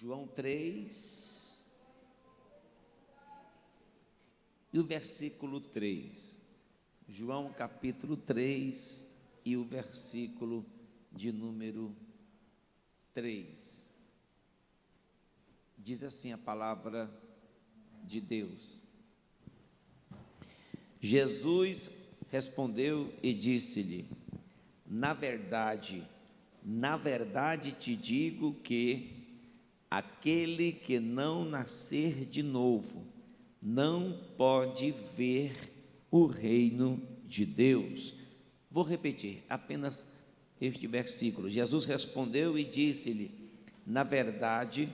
João 3 e o versículo 3. João capítulo 3 e o versículo de número 3. Diz assim a palavra de Deus: Jesus respondeu e disse-lhe: na verdade te digo que aquele que não nascer de novo não pode ver o reino de Deus. Vou repetir apenas este versículo. Jesus respondeu e disse-lhe: na verdade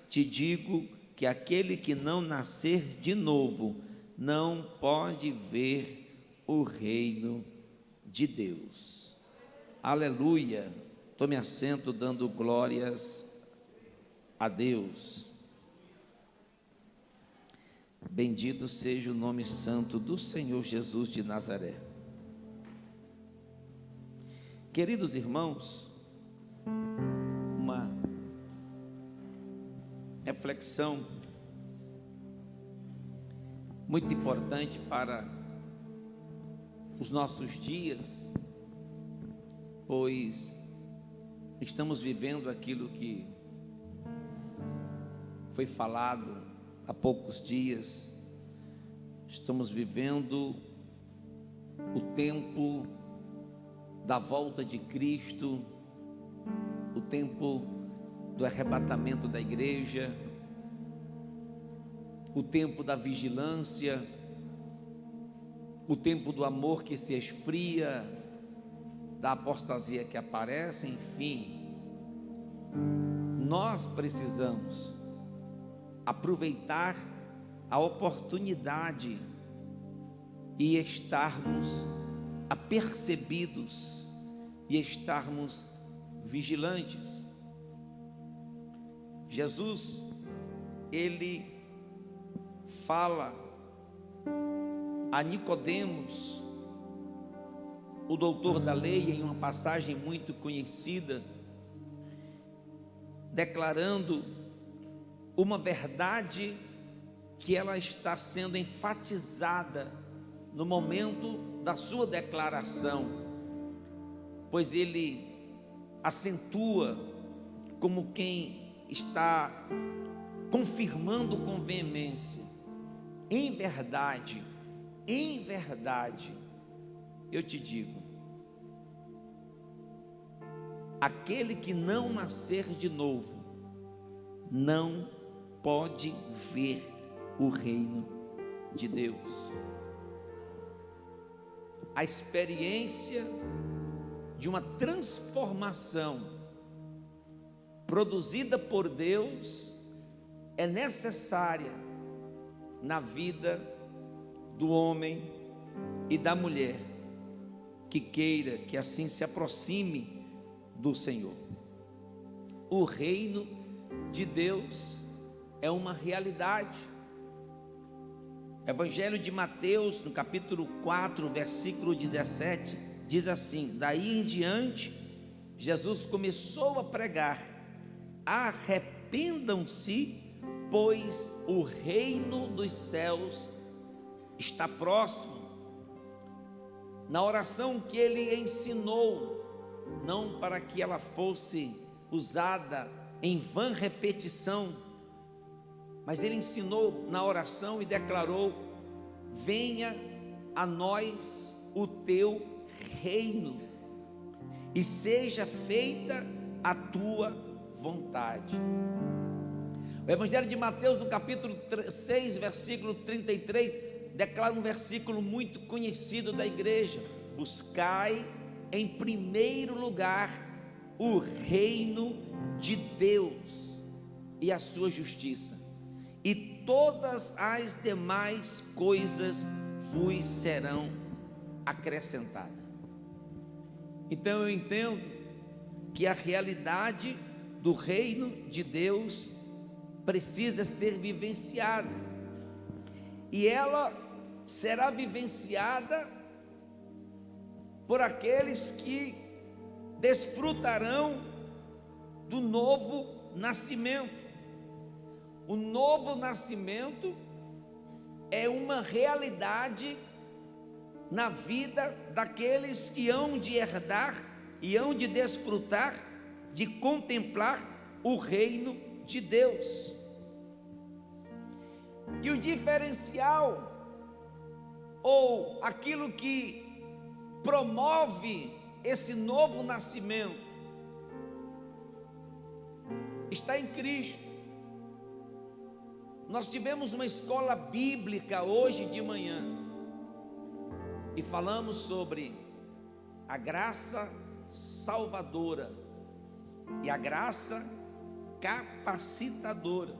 te digo que aquele que não nascer de novo não pode ver o reino de Deus. Aleluia. Tome assento dando glórias a Deus. Bendito seja o nome santo do Senhor Jesus de Nazaré. Queridos irmãos, uma reflexão muito importante para os nossos dias, pois estamos vivendo aquilo que foi falado há poucos dias. Estamos vivendo o tempo da volta de Cristo, o tempo do arrebatamento da igreja, o tempo da vigilância, o tempo do amor que se esfria, da apostasia que aparece, enfim. Nós precisamos aproveitar a oportunidade e estarmos apercebidos e estarmos vigilantes. Jesus, ele fala a Nicodemos, o doutor da lei, em uma passagem muito conhecida, declarando uma verdade que ela está sendo enfatizada no momento da sua declaração, pois ele acentua como quem está confirmando com veemência: em verdade, eu te digo, aquele que não nascer de novo não pode ver o reino de Deus. A experiência de uma transformação produzida por Deus é necessária na vida do homem e da mulher que queira que assim se aproxime do Senhor. O reino de Deus é uma realidade. Evangelho de Mateus, no capítulo 4, versículo 17, diz assim: daí em diante, Jesus começou a pregar: arrependam-se, pois o reino dos céus está próximo. Na oração que ele ensinou, não para que ela fosse usada em vã repetição, mas ele ensinou na oração e declarou: venha a nós o teu reino e seja feita a tua vontade. O Evangelho de Mateus, no capítulo 6, versículo 33, declara um versículo muito conhecido da igreja: buscai em primeiro lugar o reino de Deus e a sua justiça, e todas as demais coisas vos serão acrescentadas. Então eu entendo que a realidade do reino de Deus precisa ser vivenciada, e ela será vivenciada por aqueles que desfrutarão do novo nascimento. O novo nascimento é uma realidade na vida daqueles que hão de herdar e hão de desfrutar, de contemplar o reino de Deus. E o diferencial, ou aquilo que promove esse novo nascimento, está em Cristo. Nós tivemos uma escola bíblica hoje de manhã e falamos sobre a graça salvadora e a graça capacitadora.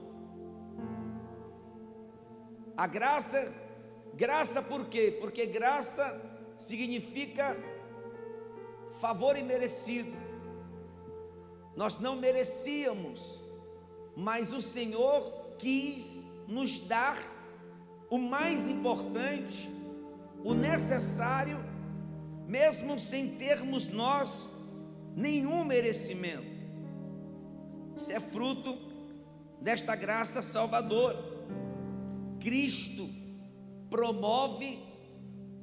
A graça por quê? Porque graça significa favor imerecido. Nós não merecíamos, mas o Senhor quis nos dar o mais importante, o necessário, mesmo sem termos nós nenhum merecimento. Isso é fruto desta graça salvadora. Cristo promove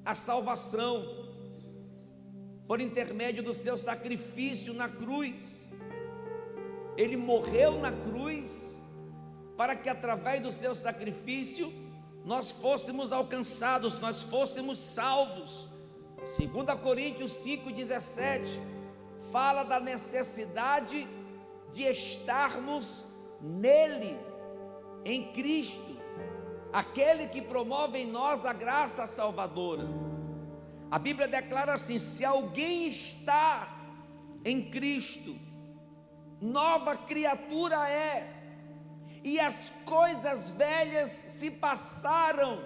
a salvação por intermédio do seu sacrifício na cruz. Ele morreu na cruz para que através do seu sacrifício nós fôssemos alcançados, nós fôssemos salvos. 2 Coríntios 5,17 fala da necessidade de estarmos nele, em Cristo, aquele que promove em nós a graça salvadora. A Bíblia declara assim: se alguém está em Cristo, nova criatura é, e as coisas velhas se passaram,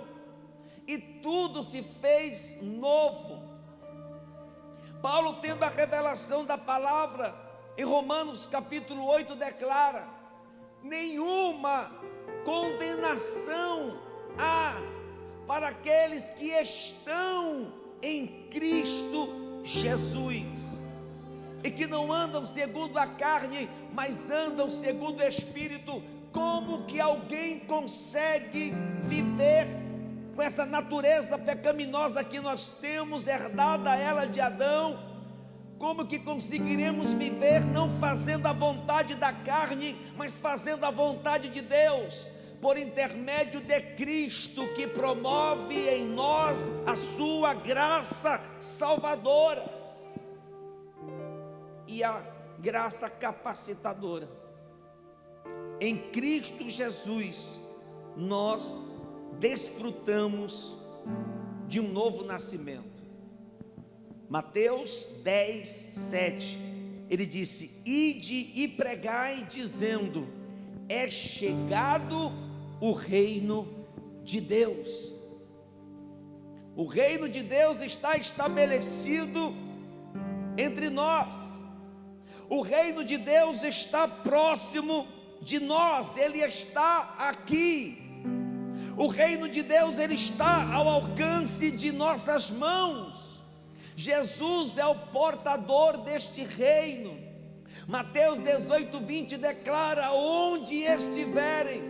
e tudo se fez novo. Paulo, tendo a revelação da palavra, em Romanos capítulo 8, declara: nenhuma condenação há para aqueles que estão em Cristo Jesus, e que não andam segundo a carne, mas andam segundo o Espírito. Como que alguém consegue viver com essa natureza pecaminosa que nós temos, herdada ela de Adão? Como que conseguiremos viver não fazendo a vontade da carne, mas fazendo a vontade de Deus? Por intermédio de Cristo, que promove em nós a sua graça salvadora e a graça capacitadora. Em Cristo Jesus nós desfrutamos de um novo nascimento. Mateus 10, 7, ele disse: ide e pregai, dizendo: é chegado o reino de Deus. O reino de Deus está estabelecido entre nós. O reino de Deus está próximo de nós, ele está aqui. O reino de Deus, ele está ao alcance de nossas mãos. Jesus é o portador deste reino. Mateus 18, 20 declara: onde estiverem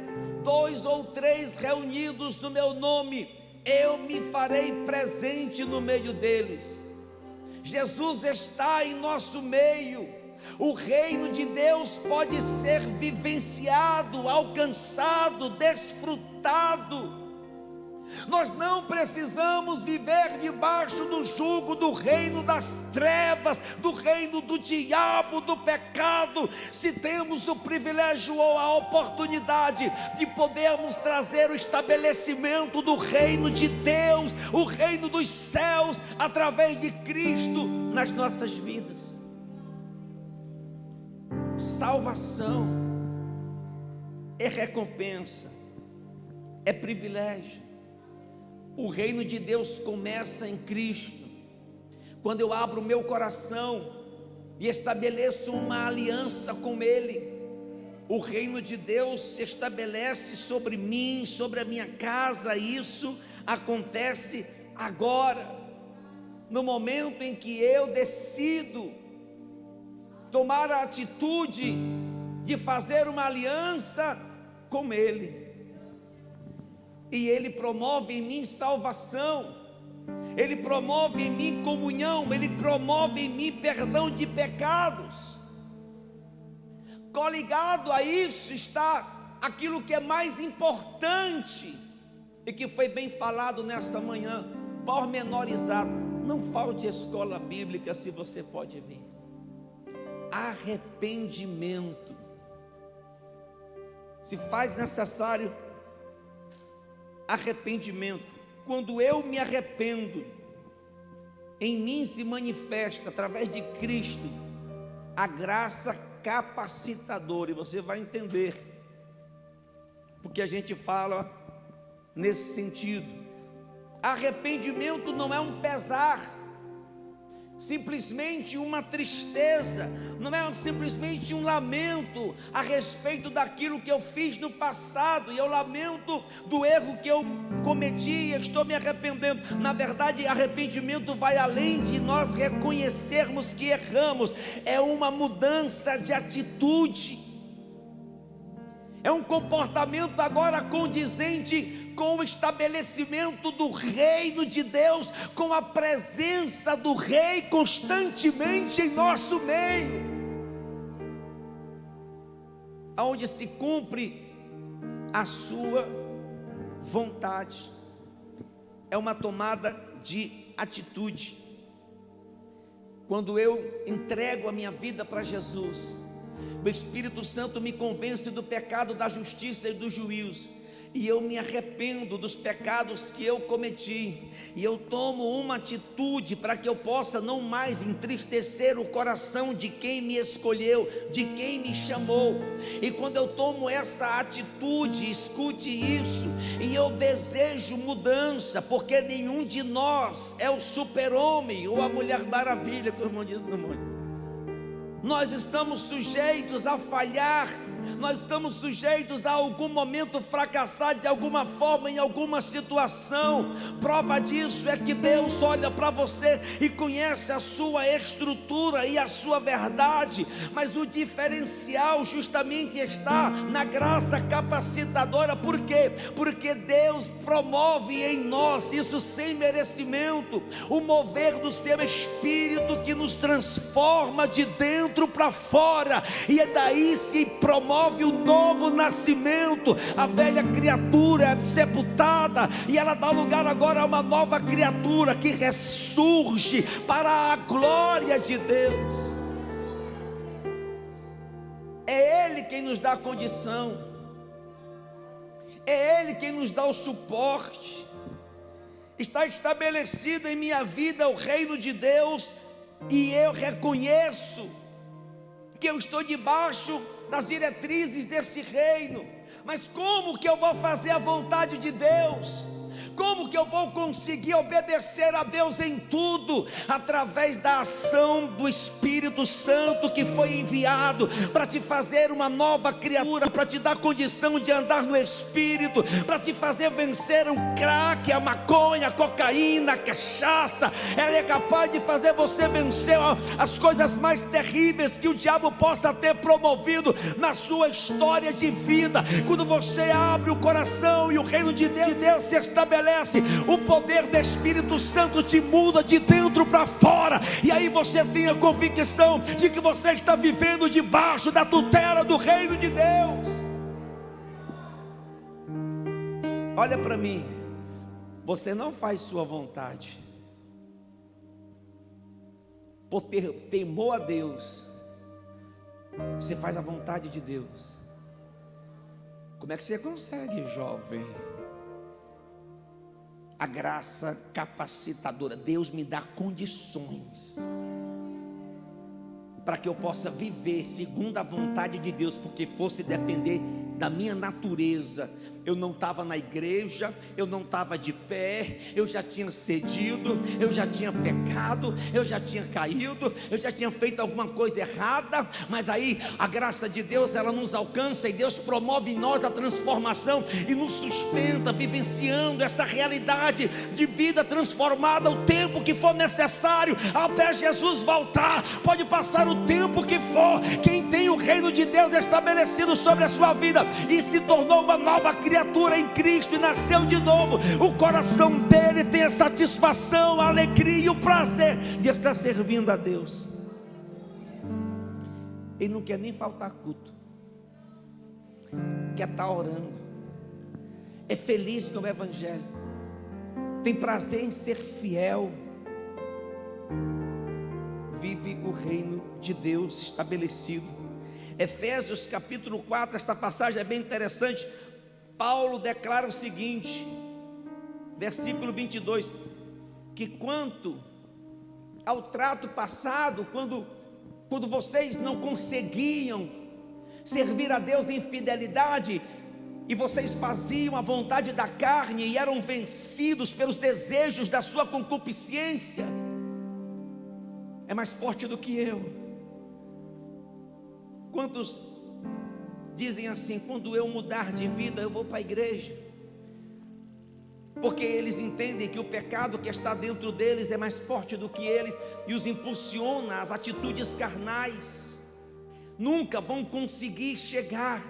2 ou 3 reunidos no meu nome, eu me farei presente no meio deles. Jesus está em nosso meio. O reino de Deus pode ser vivenciado, alcançado, desfrutado. Nós não precisamos viver debaixo do jugo do reino das trevas, do reino do diabo, do pecado, se temos o privilégio ou a oportunidade de podermos trazer o estabelecimento do reino de Deus, o reino dos céus, através de Cristo nas nossas vidas. Salvação é recompensa, é privilégio. O reino de Deus começa em Cristo. Quando eu abro o meu coração e estabeleço uma aliança com Ele, o reino de Deus se estabelece sobre mim, sobre a minha casa. Isso acontece agora, no momento em que eu decido tomar a atitude de fazer uma aliança com Ele. E Ele promove em mim salvação, Ele promove em mim comunhão, Ele promove em mim perdão de pecados. Coligado a isso está aquilo que é mais importante e que foi bem falado nessa manhã, pormenorizado. Não falte escola bíblica se você pode vir. Arrependimento. Se faz necessário arrependimento. Quando eu me arrependo, em mim se manifesta através de Cristo a graça capacitadora, e você vai entender porque a gente fala nesse sentido. Arrependimento não é um pesar, simplesmente uma tristeza, não é simplesmente um lamento a respeito daquilo que eu fiz no passado, e eu lamento do erro que eu cometi e estou me arrependendo. Na verdade, arrependimento vai além de nós reconhecermos que erramos, é uma mudança de atitude, é um comportamento agora condizente com o estabelecimento do reino de Deus, com a presença do Rei constantemente em nosso meio, aonde se cumpre a sua vontade. É uma tomada de atitude. Quando eu entrego a minha vida para Jesus, o Espírito Santo me convence do pecado, da justiça e do juízo, e eu me arrependo dos pecados que eu cometi, e eu tomo uma atitude para que eu possa não mais entristecer o coração de quem me escolheu, de quem me chamou. E quando eu tomo essa atitude, escute isso, e eu desejo mudança, porque nenhum de nós é o super-homem ou a mulher maravilha, como o irmão disse no monte. Nós estamos sujeitos a falhar, nós estamos sujeitos a algum momento fracassar de alguma forma, em alguma situação. Prova disso é que Deus olha para você e conhece a sua estrutura e a sua verdade, mas o diferencial justamente está na graça capacitadora. Por quê? Porque Deus promove em nós, isso sem merecimento, o mover do seu Espírito que nos transforma de dentro para fora, e é daí se promove o novo nascimento. A velha criatura é sepultada e ela dá lugar agora a uma nova criatura que ressurge para a glória de Deus. É Ele quem nos dá a condição, é Ele quem nos dá o suporte. Está estabelecido em minha vida o reino de Deus, e eu reconheço que eu estou debaixo das diretrizes deste reino. Mas como que eu vou fazer a vontade de Deus? Como que eu vou conseguir obedecer a Deus em tudo? Através da ação do Espírito Santo que foi enviado para te fazer uma nova criatura, para te dar condição de andar no Espírito, para te fazer vencer o crack, a maconha, a cocaína, a cachaça. Ela é capaz de fazer você vencer as coisas mais terríveis que o diabo possa ter promovido na sua história de vida. Quando você abre o coração e o reino de Deus se estabelece, o poder do Espírito Santo te muda de dentro para fora, e aí você tem a convicção de que você está vivendo debaixo da tutela do reino de Deus. Olha para mim, você não faz sua vontade por ter temor a Deus, você faz a vontade de Deus. Como é que você consegue, jovem? A graça capacitadora. Deus me dá condições para que eu possa viver segundo a vontade de Deus, porque fosse depender da minha natureza, eu não estava na igreja, eu não estava de pé, eu já tinha cedido, eu já tinha pecado, eu já tinha caído, eu já tinha feito alguma coisa errada, mas aí a graça de Deus, ela nos alcança e Deus promove em nós a transformação e nos sustenta, vivenciando essa realidade de vida transformada o tempo que for necessário, até Jesus voltar. Pode passar o tempo que for, quem tem o reino de Deus estabelecido sobre a sua vida e se tornou uma nova criatura em Cristo e nasceu de novo, o coração dele tem a satisfação, a alegria e o prazer de estar servindo a Deus. Ele não quer nem faltar culto, quer estar orando, é feliz com o evangelho, tem prazer em ser fiel, vive o reino de Deus estabelecido. Efésios capítulo 4, esta passagem é bem interessante. Paulo declara o seguinte, versículo 22, que quanto ao trato passado, quando vocês não conseguiam servir a Deus em fidelidade, e vocês faziam a vontade da carne e eram vencidos pelos desejos da sua concupiscência, é mais forte do que eu. Quantos dizem assim: quando eu mudar de vida eu vou para a igreja, porque eles entendem que o pecado que está dentro deles é mais forte do que eles e os impulsiona às atitudes carnais. Nunca vão conseguir chegar,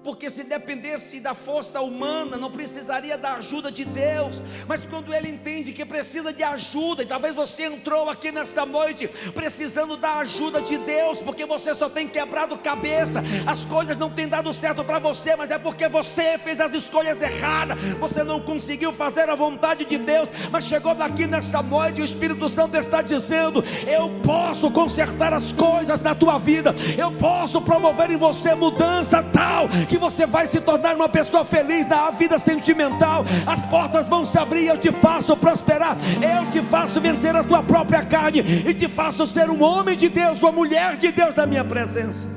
porque se dependesse da força humana, não precisaria da ajuda de Deus. Mas quando ele entende que precisa de ajuda, e talvez você entrou aqui nessa noite precisando da ajuda de Deus, porque você só tem quebrado cabeça, as coisas não têm dado certo para você, mas é porque você fez as escolhas erradas, você não conseguiu fazer a vontade de Deus. Mas chegou daqui nessa noite, o Espírito Santo está dizendo: eu posso consertar as coisas na tua vida, eu posso promover em você mudança tal que você vai se tornar uma pessoa feliz na vida sentimental. As portas vão se abrir, eu te faço prosperar, eu te faço vencer a tua própria carne e te faço ser um homem de Deus, uma mulher de Deus na minha presença.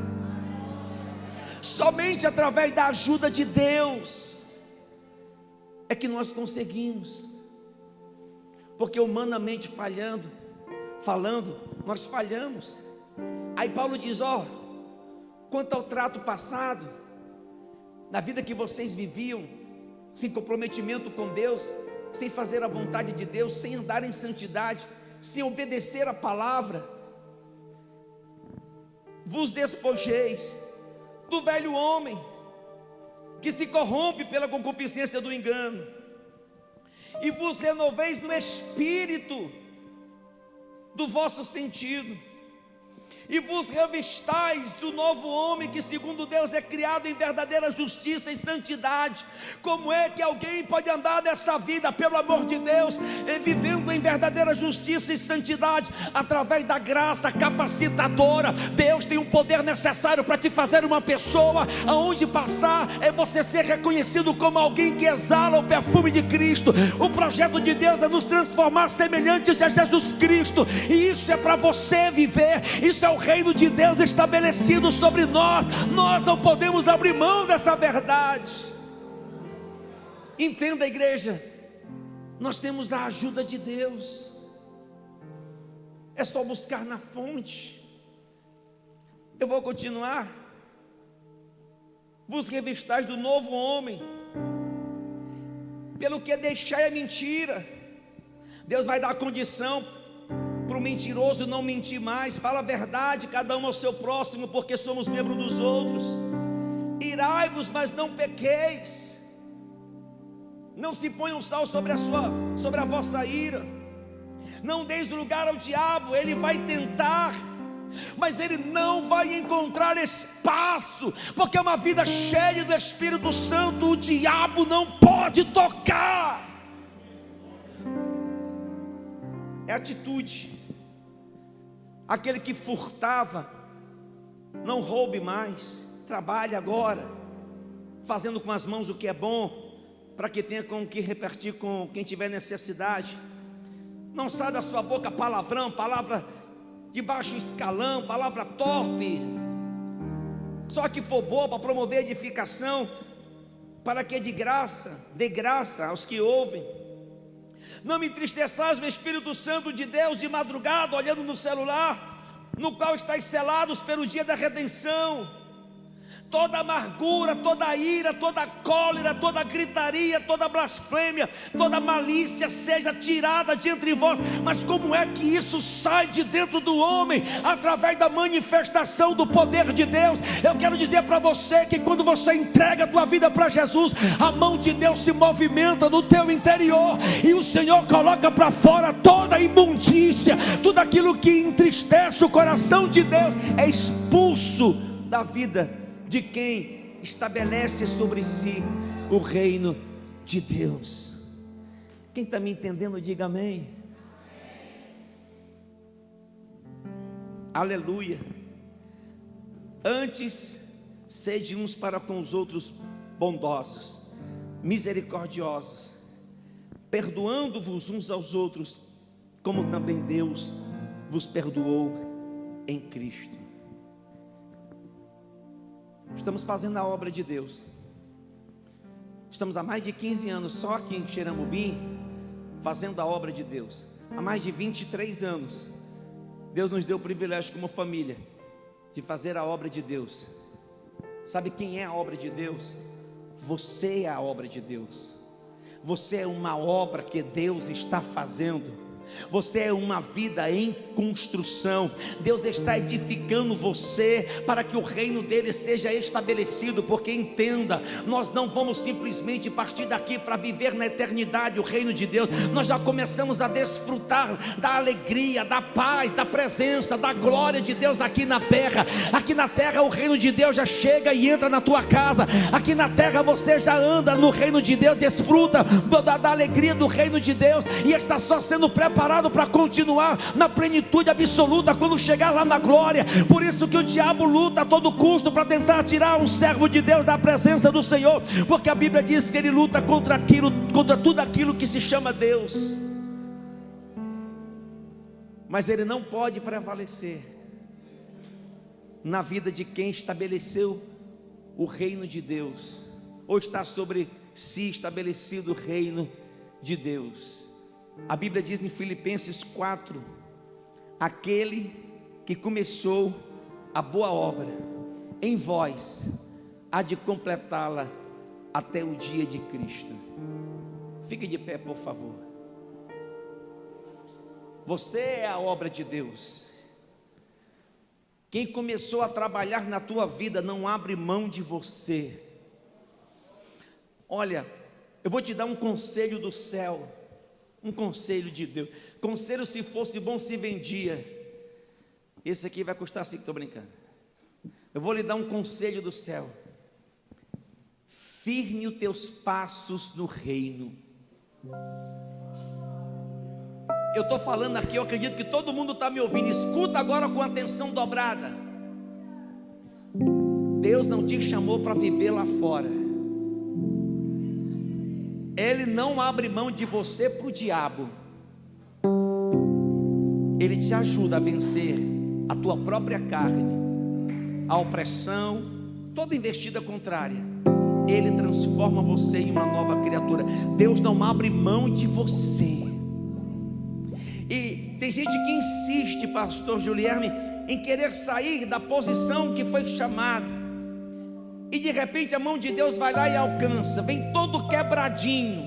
Somente através da ajuda de Deus é que nós conseguimos, porque humanamente falando, nós falhamos. Aí Paulo diz: quanto ao trato passado, na vida que vocês viviam, sem comprometimento com Deus, sem fazer a vontade de Deus, sem andar em santidade, sem obedecer a palavra, vos despojeis do velho homem, que se corrompe pela concupiscência do engano, e vos renoveis no espírito do vosso sentido, e vos revistais do novo homem, que segundo Deus é criado em verdadeira justiça e santidade. Como é que alguém pode andar nessa vida, pelo amor de Deus, vivendo em verdadeira justiça e santidade? Através da graça capacitadora. Deus tem um poder necessário para te fazer uma pessoa, aonde passar é você ser reconhecido como alguém que exala o perfume de Cristo. O projeto de Deus é nos transformar semelhantes a Jesus Cristo, e isso é para você viver, isso é o reino de Deus estabelecido sobre nós. Nós não podemos abrir mão dessa verdade. Entenda, igreja, nós temos a ajuda de Deus, é só buscar na fonte. Eu vou continuar. Vos revistais do novo homem, pelo que deixai a mentira. Deus vai dar condição para o mentiroso não mentir mais. Fala a verdade, cada um ao seu próximo, porque somos membros dos outros. Irai-vos, mas não pequeis. Não se ponham sal sobre a vossa ira. Não deis lugar ao diabo. Ele vai tentar, mas ele não vai encontrar espaço, porque é uma vida cheia do Espírito Santo. O diabo não pode tocar. É atitude. Aquele que furtava, não roube mais, trabalhe agora, fazendo com as mãos o que é bom, para que tenha com o que repartir com quem tiver necessidade. Não sai da sua boca palavrão, palavra de baixo escalão, palavra torpe, só que for boa para promover edificação. para que de graça, dê graça aos que ouvem. Não me entristeçais o Espírito Santo de Deus de madrugada, olhando no celular, no qual estáis selados pelo dia da redenção. Toda amargura, toda ira, toda cólera, toda gritaria, toda blasfêmia, toda malícia seja tirada de entre vós. Mas como é que isso sai de dentro do homem? Através da manifestação do poder de Deus. Eu quero dizer para você que quando você entrega a tua vida para Jesus, a mão de Deus se movimenta no teu interior, e o Senhor coloca para fora toda a imundícia, tudo aquilo que entristece o coração de Deus é expulso da vida de quem estabelece sobre si o reino de Deus. Quem está me entendendo, diga amém. Aleluia. Antes, sede uns para com os outros bondosos, misericordiosos, perdoando-vos uns aos outros, como também Deus vos perdoou em Cristo. Estamos fazendo a obra de Deus. Estamos há mais de 15 anos só aqui em Xeramubim, fazendo a obra de Deus. Há mais de 23 anos, Deus nos deu o privilégio como família de fazer a obra de Deus. Sabe quem é a obra de Deus? Você é a obra de Deus. Você é uma obra que Deus está fazendo. Você é uma vida em construção. Deus está edificando você para que o reino dele seja estabelecido. Porque entenda, nós não vamos simplesmente partir daqui para viver na eternidade o reino de Deus. Nós já começamos a desfrutar da alegria, da paz, da presença, da glória de Deus aqui na terra. Aqui na terra o reino de Deus já chega e entra na tua casa. Aqui na terra você já anda no reino de Deus, desfruta da alegria do reino de Deus, e está só sendo preparado para continuar na plenitude absoluta quando chegar lá na glória. Por isso que o diabo luta a todo custo para tentar tirar um servo de Deus da presença do Senhor, porque a Bíblia diz que ele luta contra tudo aquilo que se chama Deus, mas ele não pode prevalecer na vida de quem estabeleceu o reino de Deus, ou está sobre si estabelecido o reino de Deus. A Bíblia diz em Filipenses 4: aquele que começou a boa obra em vós há de completá-la até o dia de Cristo. Fique de pé, por favor. Você é a obra de Deus. Quem começou a trabalhar na tua vida não abre mão de você. Olha, eu vou te dar um conselho do céu, um conselho de Deus. Conselho, se fosse bom, se vendia. Esse aqui vai custar 5, estou brincando. Eu vou lhe dar um conselho do céu. Firme os teus passos no reino. Eu estou falando aqui, eu acredito que todo mundo está me ouvindo. Escuta agora com atenção dobrada. Deus não te chamou para viver lá fora. Ele não abre mão de você para o diabo. Ele te ajuda a vencer a tua própria carne, a opressão, toda investida contrária. Ele transforma você em uma nova criatura. Deus não abre mão de você. E tem gente que insiste, pastor Julierme, em querer sair da posição que foi chamado, e de repente a mão de Deus vai lá e alcança, vem todo quebradinho,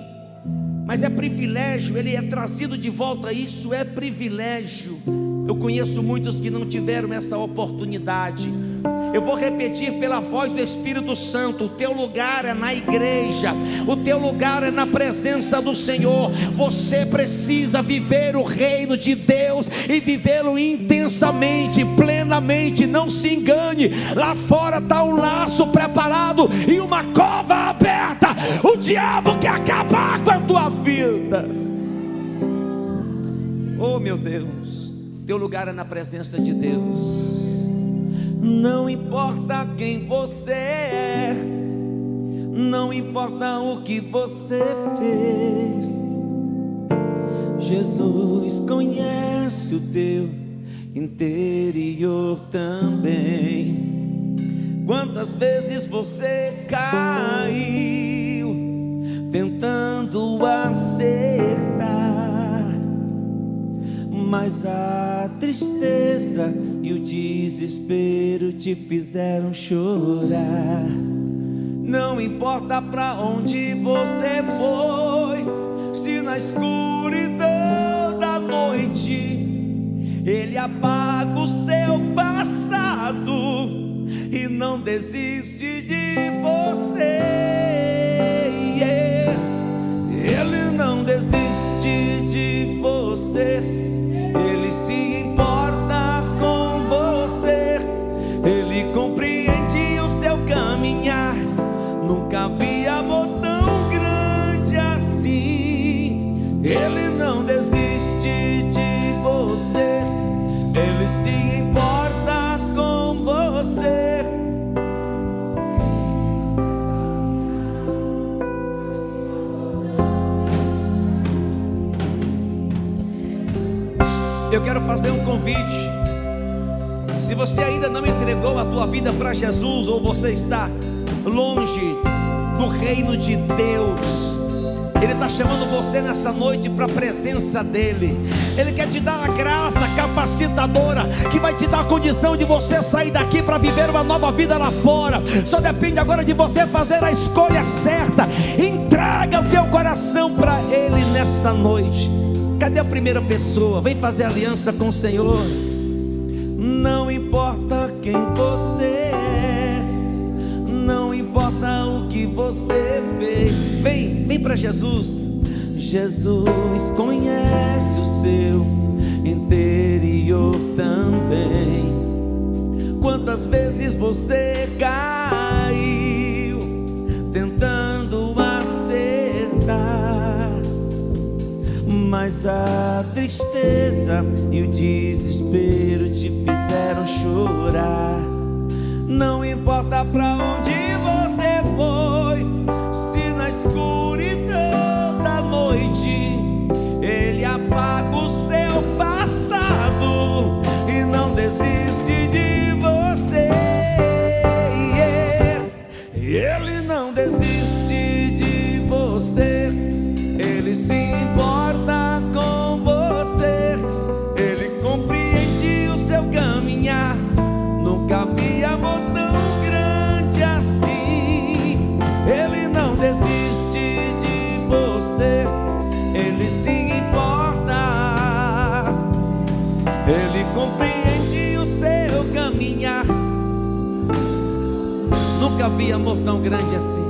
mas é privilégio, ele é trazido de volta. Isso é privilégio. Eu conheço muitos que não tiveram essa oportunidade. Eu vou repetir pela voz do Espírito Santo: o teu lugar é na igreja, o teu lugar é na presença do Senhor. Você precisa viver o reino de Deus e vivê-lo intensamente, plenamente. Não se engane, lá fora está um laço preparado e uma cova aberta. O diabo quer acabar com a tua vida. Oh meu Deus, teu lugar é na presença de Deus. Não importa quem você é, não importa o que você fez, Jesus conhece o teu interior também. Quantas vezes você caiu tentando acertar, mas a tristeza e o desespero te fizeram chorar. Não importa pra onde você foi, se na escuridão da noite Ele apaga o seu passado e não desiste de você. Ele não desiste de você, Ele se importa com você, Ele compreende o seu caminhar. Nunca vi amor tão grande assim. Ele não desiste de você, Ele se importa com você. Eu quero fazer um convite. Se você ainda não entregou a tua vida para Jesus, ou você está longe do reino de Deus, Ele está chamando você nessa noite para a presença dEle. Ele quer te dar a graça capacitadora que vai te dar a condição de você sair daqui para viver uma nova vida lá fora. Só depende agora de você fazer a escolha certa. Entrega o teu coração para Ele nessa noite. Cadê a primeira pessoa? Vem fazer aliança com o Senhor. Não importa quem você é, não importa o que você fez. Vem para Jesus. Jesus conhece o seu interior também. Quantas vezes você caiu tentando acertar, mas a tristeza e o desespero te fizeram chorar. Não importa pra onde você foi, se na escuridão da noite Ele apaga o seu passado e não desiste de você. Ele não desiste de você, Ele se importa com você, Ele compreende o seu caminhar. Nunca vi amor tão grande assim. Ele não desiste de você, Ele se importa, Ele compreende o seu caminhar. Nunca vi amor tão grande assim.